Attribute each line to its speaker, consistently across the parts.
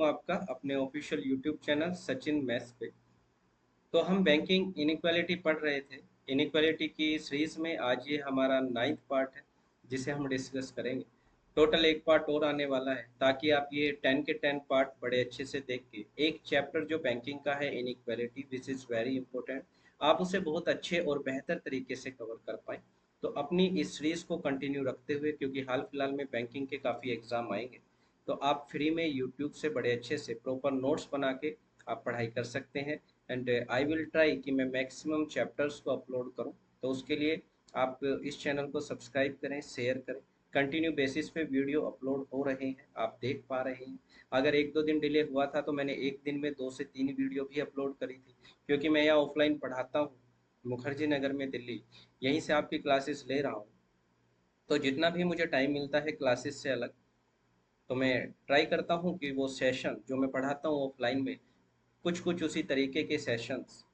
Speaker 1: आपका अपने official YouTube channel Sachin maths पे। तो हम बैंकिंग इनइक्वालिटी पढ़ रहे थे। इनइक्वालिटी की सीरीज में आज ये हमारा 9th पार्ट है, जिसे हम डिस्कस करेंगे। टोटल एक पार्ट और आने वाला है, ताकि आप ये 10 के 10 पार्ट बड़े अच्छे से देख के एक चैप्टर जो बैंकिंग का है inequality which is very important, आप उसे बहुत अच्छे और बेहतर तरीके से कवर कर पाएँ। तो अपनी इस सीरीज को कंटिन्यू रखते हुए, क्योंकि हाल फिलहाल में बैंकिंग के काफ़ी एग्जाम आएंगे, तो आप फ्री में यूट्यूब से बड़े अच्छे से प्रॉपर नोट्स बना के आप पढ़ाई कर सकते हैं। एंड आई विल ट्राई कि मैं मैक्सिमम चैप्टर्स को अपलोड करूं। तो उसके लिए आप इस चैनल को सब्सक्राइब करें, शेयर करें। कंटिन्यू बेसिस पे वीडियो अपलोड हो रहे हैं, आप देख पा रहे हैं। अगर एक दो दिन डिले हुआ था तो मैंने एक दिन में 2 से 3 वीडियो भी अपलोड करी थी, क्योंकि मैं यहाँ ऑफलाइन पढ़ाता हूँ मुखर्जी नगर में, दिल्ली। यहीं से आपकी क्लासेस ले रहा हूँ। तो जितना भी मुझे टाइम मिलता है क्लासेस से अलग, तो मैं ट्राई करता हूँ कि वो सेशन जो मैं पढ़ाता हूँ ऑफलाइन में, कुछ कुछ उसी तरीके के सेशंस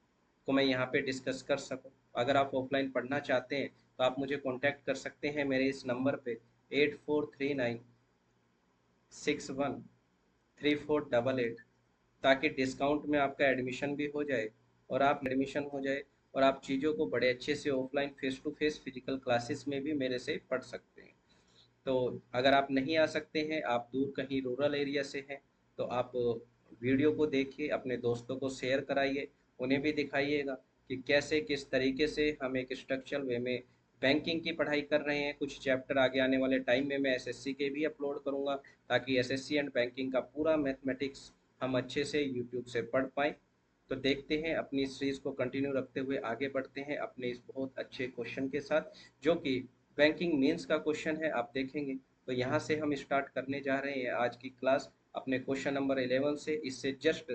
Speaker 1: को मैं यहाँ पे डिस्कस कर सकूँ। अगर आप ऑफलाइन पढ़ना चाहते हैं तो आप मुझे कांटेक्ट कर सकते हैं मेरे इस नंबर पे 8439613488, ताकि डिस्काउंट में आपका एडमिशन भी हो जाए, और आप एडमिशन हो जाए और आप चीज़ों को बड़े अच्छे से offline face to face physical classes में भी मेरे से पढ़ सकते हैं। तो अगर आप नहीं आ सकते हैं, आप दूर कहीं रूरल एरिया से हैं, तो आप वीडियो को देखिए, अपने दोस्तों को शेयर कराइए, उन्हें भी दिखाइएगा कि कैसे किस तरीके से हम एक स्ट्रक्चरल वे में बैंकिंग की पढ़ाई कर रहे हैं। कुछ चैप्टर आगे आने वाले टाइम में मैं एसएससी के भी अपलोड करूंगा, ताकि एसएससी एंड बैंकिंग का पूरा मैथमेटिक्स हम अच्छे से यूट्यूब से पढ़ पाएँ। तो देखते हैं, अपनी सीरीज को कंटिन्यू रखते हुए आगे बढ़ते हैं अपने इस बहुत अच्छे क्वेश्चन के साथ, जो कि बैंकिंग मेंस का क्वेश्चन है। आप देखेंगे तो यहाँ से हम स्टार्ट करने जा रहे हैं आज की क्लास अपने क्वेश्चन नंबर 11 से। इससे जस्ट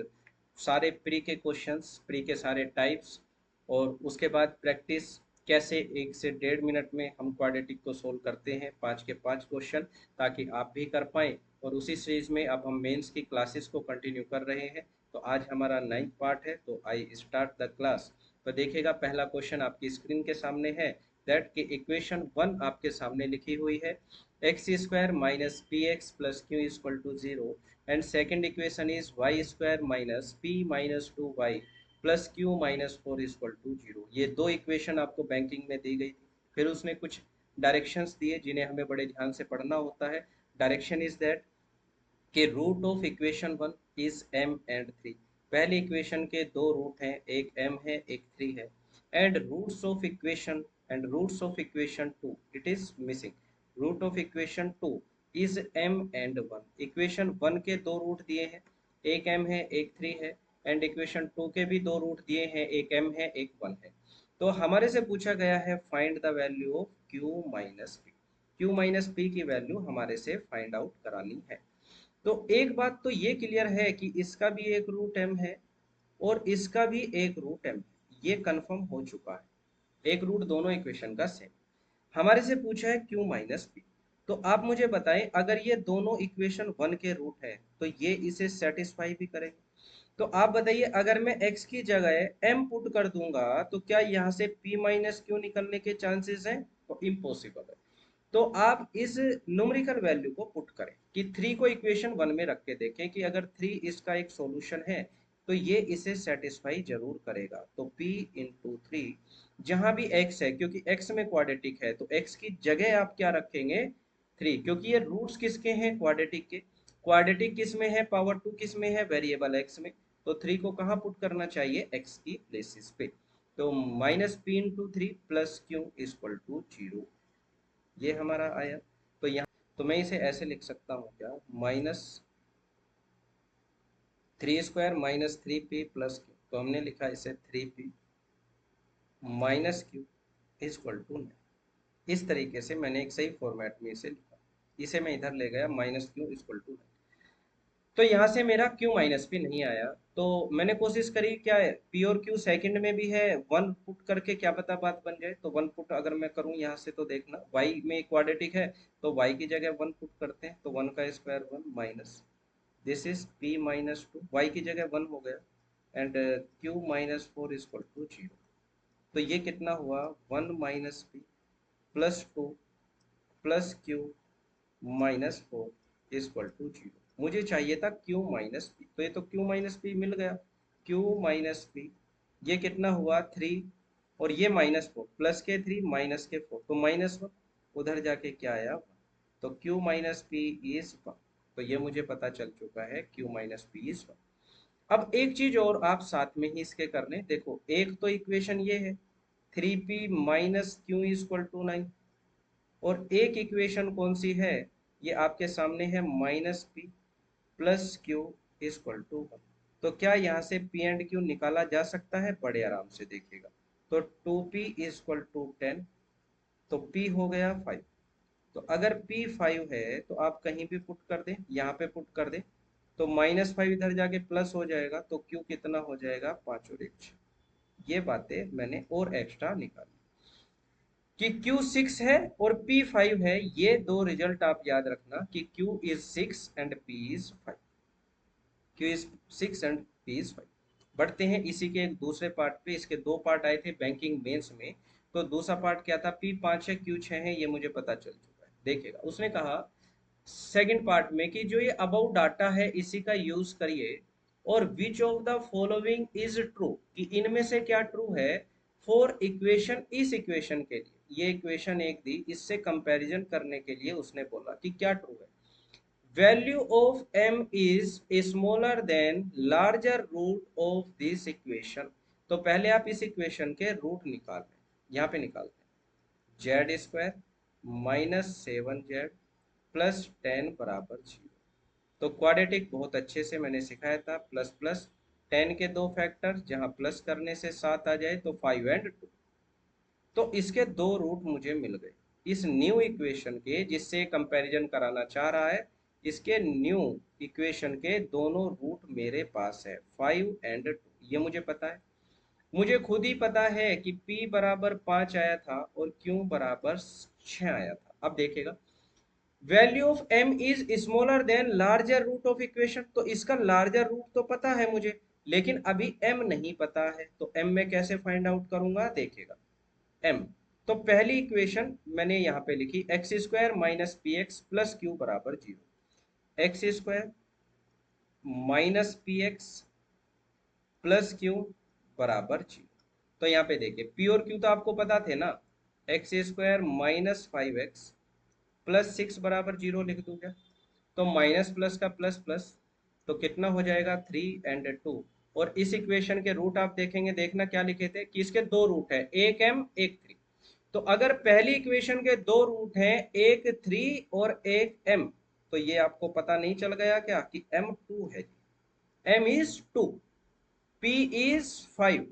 Speaker 1: सारे प्री के क्वेश्चंस, प्री के सारे टाइप्स, और उसके बाद प्रैक्टिस कैसे 1 से 1.5 मिनट में हम क्वाड्रेटिक को सोल्व करते हैं, 5 के 5 क्वेश्चन, ताकि आप भी कर पाएँ। और उसी सीरीज में अब हम मेंस की क्लासेस को कंटिन्यू कर रहे हैं। तो आज हमारा 9th पार्ट है, तो आई स्टार्ट द क्लास। तो देखिएगा, पहला क्वेश्चन आपकी स्क्रीन के सामने है। दैट की इक्वेशन 1 आपके सामने लिखी हुई है, X square minus P X plus Q equal to 0। And second equation is Y square minus P minus 2y plus Q minus 4 equal to 0। ये दो इक्वेशन आपको बैंकिंग में दी गई थी। फिर उसने कुछ डायरेक्शंस दिए जिन्हें हमें बड़े ध्यान से पढ़ना होता है। डायरेक्शन इज दैट कि root of equation 1 is m and 3। पहली इक्वेशन के दो रूट हैं, एक m है एक 3 है। And roots of equation 2 it is missing. Root of equation 2 is m and 1। Equation 1 के दो रूट दिए हैं, एक m है एक 3 है। एंड इक्वेशन 2 के भी दो रूट दिए हैं, एक m है एक 1 है। तो हमारे से पूछा गया है find the value of q minus p। q minus p की वैल्यू हमारे से फाइंड आउट करानी है। तो एक बात तो ये क्लियर है कि इसका भी एक रूट m है और इसका भी एक रूट m है, ये कंफर्म हो चुका है। एक रूट दोनों इक्वेशन का सेम। हमारे से पूछा है q माइनस पी। तो आप मुझे बताएं, अगर ये दोनों इक्वेशन 1 के रूट है तो ये इसे सेटिस्फाई भी करेंगे। तो आप बताइए, अगर मैं x की जगह m पुट कर दूंगा तो क्या यहाँ से p माइनस क्यू निकलने के चांसेस हैं? तो इम्पॉसिबल है। तो आप इस न्यूमेरिकल वैल्यू को पुट करें कि 3 को इक्वेशन 1 में रख के देखें कि अगर 3 इसका एक सॉल्यूशन है तो ये इसे सेटिस्फाई जरूर करेगा। तो p इंटू 3, जहां भी x है, क्योंकि x में क्वाड्रेटिक है तो x की जगह आप क्या रखेंगे? 3, क्योंकि ये रूट्स किसके हैं? क्वाड्रेटिक के। क्वाड्रेटिक किस में है? पावर 2 किस में है? वेरिएबल x में। तो 3 को कहाँ पुट करना चाहिए? x की प्लेसेस पे। तो minus P into 3 plus Q equal to 0, ये हमारा आया। तो यहाँ तो मैं इसे ऐसे लिख सकता हूँ क्या? Minus 3 square minus 3p plus Q. तो हमने लिखा इसे 3p minus Q equal to. इस तरीके से मैंने एक सही फॉर्मेट में इसे लिखा। इसे मैं इधर ले गया, माइनस क्यू इक्वल टू। तो यहाँ से मेरा Q माइनस पी नहीं आया। तो मैंने कोशिश करी, क्या है P और Q सेकंड में भी है, 1 पुट करके क्या पता बात बन जाए। तो 1 पुट अगर मैं करूँ यहाँ से, तो देखना y में क्वाड्रेटिक है तो y की जगह 1 पुट करते हैं, तो 1 का square 1 minus this is P minus 2, y की जगह 1 हो गया। And Q minus 4 equal to 0। तो ये कितना हुआ? 1 minus P plus 2 plus Q minus 4 equal to 0। मुझे चाहिए था Q माइनस पी, तो ये तो Q माइनस पी मिल गया। Q माइनस पी, ये कितना हुआ 3, और ये -4, प्लस के 3 माइनस के 4, तो -1, उधर जाके क्या आया, तो Q माइनस पी इज 1। तो ये मुझे पता चल चुका है Q माइनस पी इज 1। अब एक चीज और आप साथ में ही इसके कर लें, देखो एक तो इक्वेशन ये है 3p minus Q equal to 9, और एक इक्वेशन कौन सी है, ये आपके सामने है -p plus Q equal to 1। तो क्या यहाँ से p एंड q निकाला जा सकता है, बड़े आराम से देखिएगा। तो 2p इक्वल टू 10, तो p हो गया 5। तो अगर p 5 है तो आप कहीं भी पुट कर दें, यहाँ पे पुट कर दें, तो -5 इधर जाके प्लस हो जाएगा, तो q कितना हो जाएगा, 5 और 1 6। ये बातें मैंने और एक्स्ट्रा निकाली कि Q 6 है और P 5 है। ये दो रिजल्ट आप याद रखना कि Q is 6 and P is 5। Q is 6 and P is 5। बढ़ते हैं इसी के एक दूसरे पार्ट पे। इसके दो पार्ट आए थे बैंकिंग मेंस में। तो दूसरा पार्ट क्या था, P 5 है Q 6 है, ये मुझे पता चल चुका है। देखिएगा उसने कहा सेकंड पार्ट में कि जो ये अबाउट डाटा है इसी का यूज करिए, और विच of the following is true, कि इनमें से क्या ट्रू है फॉर इक्वेशन, इस इक्वेशन के लिए। ये इक्वेशन एक दी, इससे कंपैरिजन करने के लिए उसने बोला कि क्या ट्रू है। Value of m is smaller than larger root of this equation. तो पहले आप इस इक्वेशन के रूट निकाल लें, यहाँ पे निकालते हैं। जेड स्क्वायर -7z प्लस 10 बराबर 0। तो क्वाड्रेटिक बहुत अच्छे से मैंने सिखाया था, प्लस प्लस 10 के दो फैक्टर, जहां प्लस करने से 7 आ जाए तो 5 एंड 2। तो इसके दो रूट मुझे मिल गए इस न्यू इक्वेशन के, जिससे कंपैरिजन कराना चाह रहा है। इसके न्यू इक्वेशन के दोनों रूट मेरे पास है, 5 एंड 2, ये मुझे पता है। मुझे खुद ही पता है कि P बराबर 5 आया था और Q बराबर 6 आया था। अब देखेगा value of m is smaller than larger root of equation, तो इसका लार्जर रूट तो पता है मुझे, लेकिन अभी m नहीं पता है। तो m मैं कैसे फाइंड आउट करूंगा, देखिएगा m। तो पहली इक्वेशन मैंने यहाँ पे लिखी x square minus P X plus Q बराबर 0। X square minus P X plus Q बराबर 0। तो यहाँ पे देखिए p और q तो आपको पता थे ना, एक्स स्क्वायर -5x प्लस 6 बराबर 0 लिख दूंगा। तो माइनस प्लस का प्लस प्लस, तो कितना हो जाएगा 3 एंड 2। और इस इक्वेशन के रूट आप देखेंगे, देखना क्या लिखे थे कि इसके दो रूट है, एक m एक 3। तो अगर पहली इक्वेशन के दो रूट हैं, एक 3 और एक m, तो ये आपको पता नहीं चल गया क्या कि m 2 है, m is 2, p is 5,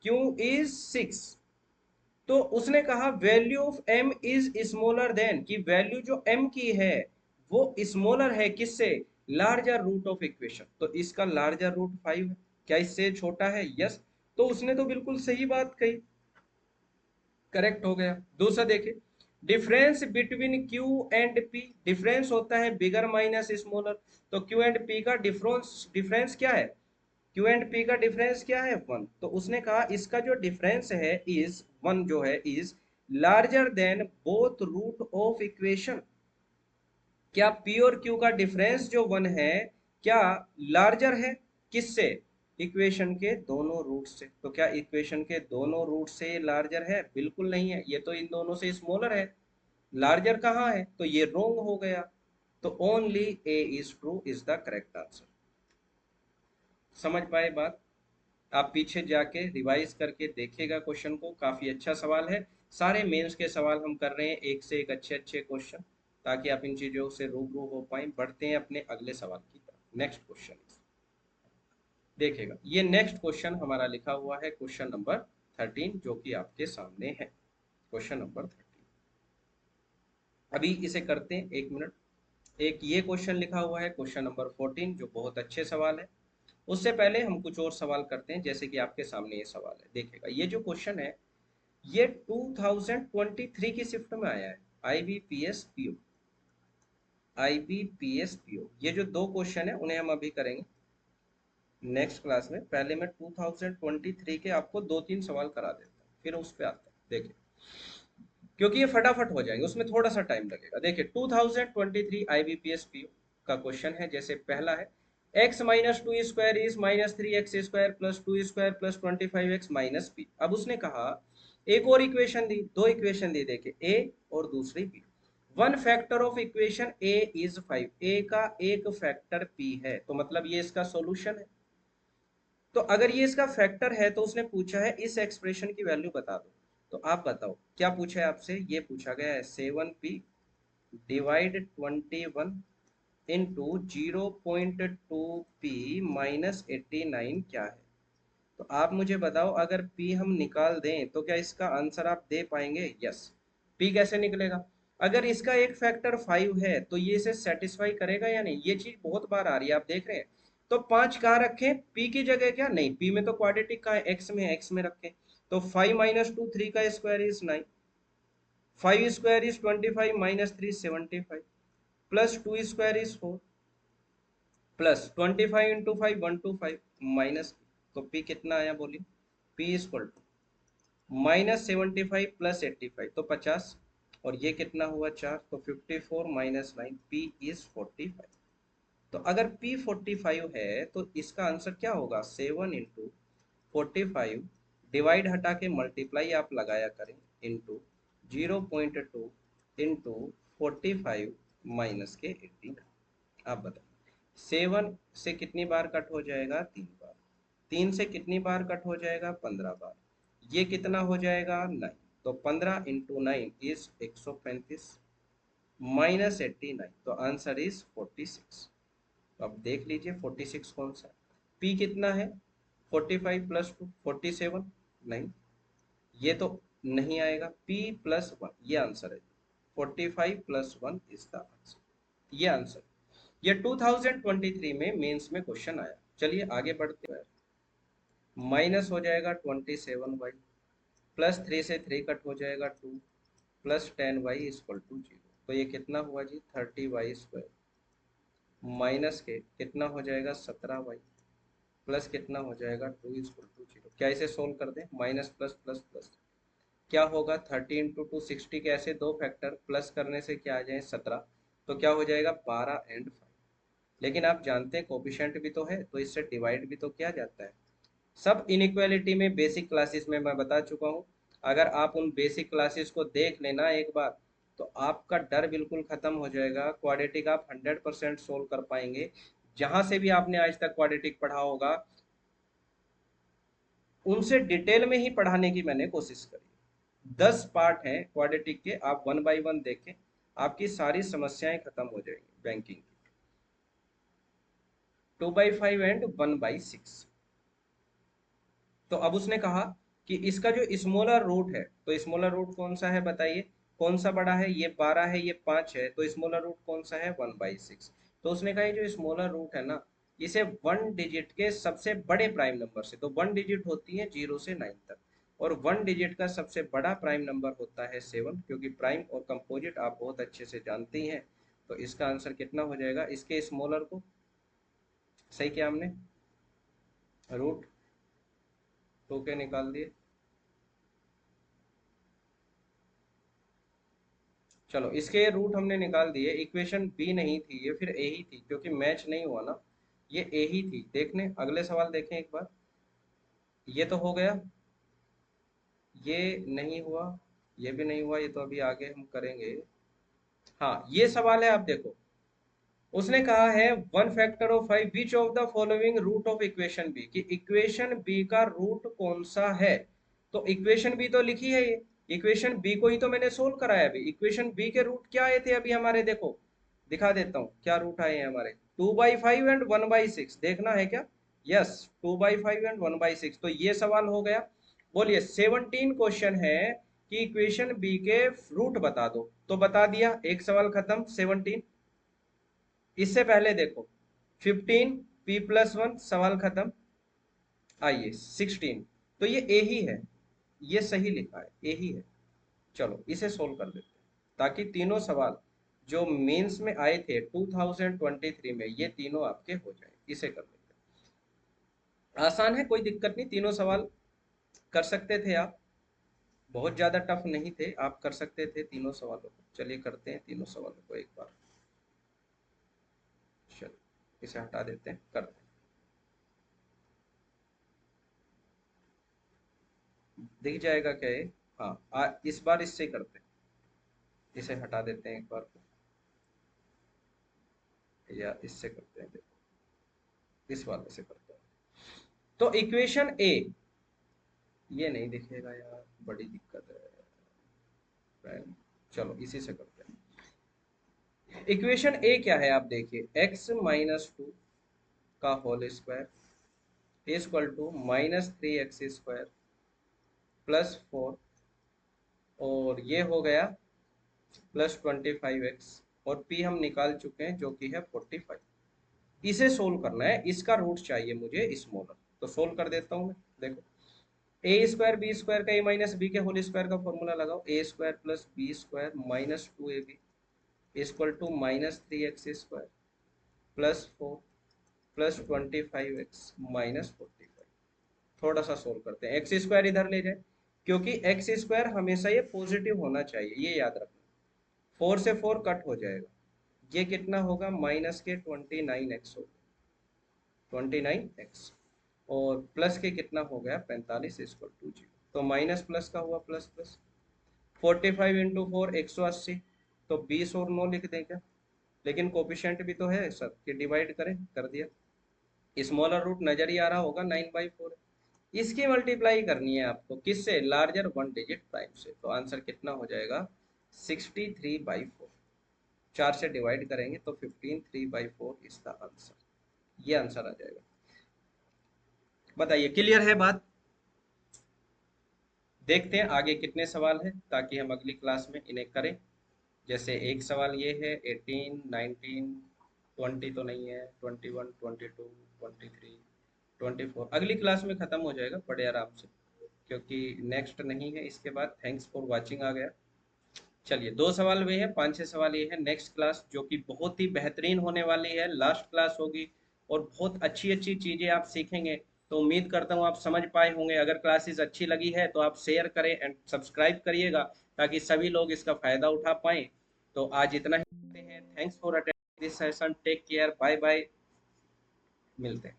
Speaker 1: q is 6। तो उसने कहा value of m is smaller then, कि वैल्यू जो m की है वो स्मॉलर है किससे, लार्जर रूट ऑफ इक्वेशन। तो इसका लार्जर रूट 5 है, क्या इससे छोटा है, यस। तो उसने तो बिल्कुल सही बात कही, करेक्ट हो गया। दूसरा देखिए, difference between Q and P, difference होता है बिगर माइनस स्मॉलर। तो Q एंड P का डिफरेंस डिफरेंस क्या है, Q एंड P का डिफरेंस क्या है 1। तो उसने कहा इसका जो डिफरेंस है इज 1, जो है is larger than both root of equation. क्या P और Q का डिफरेंस जो 1 है, क्या लार्जर है किससे, इक्वेशन के दोनों रूट से। तो क्या इक्वेशन के दोनों रूट से लार्जर है, बिल्कुल नहीं है, ये तो इन दोनों से स्मॉलर है। लार्जर कहाँ है, तो ये रोंग हो गया। तो only A is true is the correct answer. समझ पाए बात, आप पीछे जाके रिवाइज करके देखिएगा क्वेश्चन को, काफी अच्छा सवाल है। सारे मेंस के सवाल हम कर रहे हैं, एक से एक अच्छे अच्छे क्वेश्चन, ताकि आप इन चीजों से रूबरू हो पाए। बढ़ते हैं अपने अगले सवाल की तरफ। नेक्स्ट क्वेश्चन देखिएगा, ये नेक्स्ट क्वेश्चन हमारा लिखा हुआ है क्वेश्चन नंबर 13, जो कि आपके सामने है क्वेश्चन नंबर 13। अभी इसे करते हैं, एक मिनट। एक ये क्वेश्चन लिखा हुआ है क्वेश्चन नंबर 14, जो बहुत अच्छे सवाल है। उससे पहले हम कुछ और सवाल करते हैं, जैसे कि आपके सामने ये सवाल है। देखिएगा ये जो क्वेश्चन है, ये 2023 की शिफ्ट में आया है, आईबीपीएस पीओ। आईबीपीएस पीओ, ये जो दो क्वेश्चन है उन्हें हम अभी करेंगे नेक्स्ट क्लास में। पहले मैं 2023 के आपको दो तीन सवाल करा देता हूँ, फिर उस पर आता हूँ। देखिए क्योंकि ये फटाफट हो जाएंगे, उसमें थोड़ा सा टाइम लगेगा। देखिए 2023 आईबीपीएस पीओ का क्वेश्चन है। जैसे पहला है x minus two square is minus three X square plus two square plus 25x minus B. अब उसने कहा एक और इक्वेशन दी, दो इक्वेशन दी, देखे a और दूसरी b। One factor of equation a is 5, a का एक फैक्टर p है, तो मतलब ये इसका सॉल्यूशन है। तो अगर ये इसका फैक्टर है तो उसने पूछा है इस एक्सप्रेशन की वैल्यू बता दो। तो आप बताओ क्या पूछा है आपसे, ये पूछा गया है 7p divide 21 into 0.2p minus 89 क्या है। तो आप मुझे बताओ अगर p हम निकाल दें तो क्या इसका आंसर आप दे पाएंगे? यस। p कैसे निकलेगा? अगर इसका एक फैक्टर 5 है तो ये इसे सेटिस्फाई करेगा या नहीं, ये चीज बहुत बार आ रही है, आप देख रहे हैं। तो 5 कहाँ रखें? p की जगह क्या? नहीं, p में तो क्वाड्रेटिक का है, x में, x में रखें। तो 5 माइनस टू, 3 का square is 9, 5 square is 25 minus 3 75 plus 2 square is 4 plus 25 into 5 125 minus, तो p कितना आया बोलिए? p equal to minus 75 plus 85 तो 50, और ये कितना हुआ 4, तो 54 माइनस 9 p इज 45। तो अगर p 45 है तो इसका आंसर क्या होगा? 7 इंटू 45 डिवाइड हटा के मल्टीप्लाई आप लगाया करें इंटू 0.2 इंटू 45 माइनस के 18। आप बताओ 7 से कितनी बार कट हो जाएगा? 3 बार। 3 से कितनी बार कट हो जाएगा? 15 बार। ये कितना हो जाएगा? 9। तो 15 इंटू 9 इज 135 माइनस 89, तो आंसर इज 46। तो अब देख लीजिए 46 कौन सा है। पी कितना है? 45 प्लस 2 47, नहीं ये तो नहीं आएगा। p प्लस 1 ये आंसर है। 45 प्लस 1 इज द आंसर, ये आंसर। ये 2023 में मेंस में क्वेश्चन आया। चलिए आगे बढ़ते हैं। माइनस हो जाएगा 27y प्लस 3 से 3 कट हो जाएगा 2 प्लस 10y इक्वल टू 0। तो ये कितना हुआ जी? 30y स्क्वायर माइनस के कितना हो जाएगा? 17y प्लस कितना हो जाएगा? 2 इक्वल टू 0। क्या इसे सोल्व कर दें? माइनस प्लस प्लस प्लस क्या होगा? 30 इंटू 2 60 के ऐसे दो फैक्टर प्लस करने से क्या आ जाए? 17, तो क्या हो जाएगा? 12 एंड 5। लेकिन आप जानते हैं कोफिशिएंट भी तो है, तो इससे डिवाइड भी तो किया जाता है। सब इनइक्वालिटी में बेसिक क्लासेस में मैं बता चुका हूँ। अगर आप उन बेसिक क्लासेस को देख लेना एक बार, तो आपका डर बिल्कुल खत्म हो जाएगा। क्वाड्रेटिक आप 100% सोल्व कर पाएंगे। जहां से भी आपने आज तक क्वाड्रेटिक पढ़ा होगा उनसे डिटेल में ही पढ़ाने की मैंने कोशिश करी। 10 पार्ट हैं क्वाड्रेटिक के, आप वन बाय वन देखें, आपकी सारी समस्याएं खत्म हो जाएंगी बैंकिंग की। 2/5 एंड 1/6। तो अब उसने कहा कि इसका जो स्मॉलर रूट है, तो स्मॉलर रूट कौन सा है बताइए? कौन सा बड़ा है? ये 12 है, ये 5 है, तो स्मॉलर रूट कौन सा है? 1/6। तो उसने कहा ये जो स्मॉलर रूट है ना, इसे 1 डिजिट के सबसे बड़े प्राइम नंबर से, तो 1 डिजिट होती है 0 से 9 तक, और 1 डिजिट का सबसे बड़ा प्राइम नंबर होता है 7, क्योंकि प्राइम और कंपोजिट आप बहुत अच्छे से जानते ही हैं। तो इसका आंसर कितना हो जाएगा? इसके स्मॉलर को सही किया हमने, रूट 2 के निकाल दिए। चलो इसके रूट हमने निकाल दिए। इक्वेशन बी नहीं थी ये, फिर ए ही थी, क्योंकि मैच नहीं हुआ ना, ये ए ही थी। देखने अगले सवाल देखें एक बार। ये तो हो गया, ये नहीं हुआ, ये भी नहीं हुआ, ये तो अभी आगे हम करेंगे। हाँ ये सवाल है, आप देखो। उसने कहा है one factor of 5 which of the following root of equation B, कि इक्वेशन बी का रूट कौन सा है। तो इक्वेशन बी तो लिखी है ये, इक्वेशन बी को ही तो मैंने सोल्व कराया। अभी इक्वेशन बी के रूट क्या आए थे अभी हमारे? देखो दिखा देता हूँ क्या रूट आए हैं हमारे। 2/5 एंड 1/6 देखना है क्या? Yes, 2/5 and 1/6। तो ये सवाल हो गया। बोलिए 17 क्वेश्चन है कि इक्वेशन बी के रूट बता दो, तो बता दिया, एक सवाल खत्म 17। इससे पहले देखो 15 p प्लस 1 सवाल खत्म। आइए 16, तो ये ए ही है, ये सही लिखा है, ए ही है। चलो इसे सोल्व कर देते हैं, ताकि तीनों सवाल जो मेंस में आए थे 2023 में, ये तीनों आपके हो जाए। इसे कर लेते हैं, आसान है, कोई दिक्कत नहीं, तीनों सवाल कर सकते थे आप, बहुत ज्यादा टफ नहीं थे, आप कर सकते थे तीनों सवालों को। चलिए करते हैं तीनों सवालों को एक बार। इसे हटा देते हैं, करते हैं, दिख जाएगा क्या ये? हाँ, इस बार इससे करते हैं, इसे हटा देते हैं एक बार को, या इससे करते हैं, देखो इस वाले से करते हैं। तो इक्वेशन ए, ये नहीं दिखेगा यार, बड़ी दिक्कत है। चलो इसी से करते हैं। इक्वेशन ए क्या है आप देखिए, x-2 का whole square equal to -3x² +4, और ये हो गया +25x, और p हम निकाल चुके हैं जो कि है 45। इसे सोल्व करना है, इसका रूट चाहिए मुझे स्मॉलर, तो सोल्व कर देता हूँ मैं। देखो, ए स्क्वायर बी स्क्वायर का ए माइनस बी के होल स्क्वायर का फॉर्मूला लगाओ, A square plus B square minus 2ab equal to -3x² +4 +25x -45। थोड़ा सा सोल्व करते हैं, एक्स स्क्वायर इधर ले जाए, क्योंकि एक्स स्क्वायर हमेशा ये पॉजिटिव होना चाहिए, ये याद रखना। 4 से 4 कट हो जाएगा, ये कितना होगा, माइनस के 29x होगा, 29x, और प्लस के कितना हो गया 45 इक्वल टू 0। तो माइनस प्लस का हुआ प्लस प्लस, 45 इंटू 4 180, तो 20 और 9 लिख दें क्या? लेकिन कोपिशेंट भी तो है सर, कि डिवाइड करें, कर दिया। स्मॉलर रूट नजर ही आ रहा होगा, 9/4। इसकी मल्टीप्लाई करनी है आपको किससे, लार्जर वन डिजिट प्राइम से, तो आंसर कितना हो जाएगा 63/4। 4 से डिवाइड करेंगे तो 15 3/4 इज द आंसर, ये आंसर आ जाएगा। बताइए, क्लियर है बात? देखते हैं आगे कितने सवाल हैं, ताकि हम अगली क्लास में इन्हें करें। जैसे एक सवाल ये है, 18 19 20 तो नहीं है, 21 22 23 24 अगली क्लास में खत्म हो जाएगा बड़े आराम से, क्योंकि नेक्स्ट नहीं है इसके बाद। थैंक्स फॉर वाचिंग आ गया। चलिए, 2 सवाल वे हैं, 5 6 सवाल ये है। नेक्स्ट क्लास जो कि बहुत ही बेहतरीन होने वाली है, लास्ट क्लास होगी, और बहुत अच्छी अच्छी चीजें आप सीखेंगे। तो उम्मीद करता हूँ आप समझ पाए होंगे। अगर क्लासेस अच्छी लगी है तो आप शेयर करें एंड सब्सक्राइब करिएगा, ताकि सभी लोग इसका फायदा उठा पाएं। तो आज इतना ही करते हैं। Thanks for attending this session, take care, bye bye, मिलते हैं।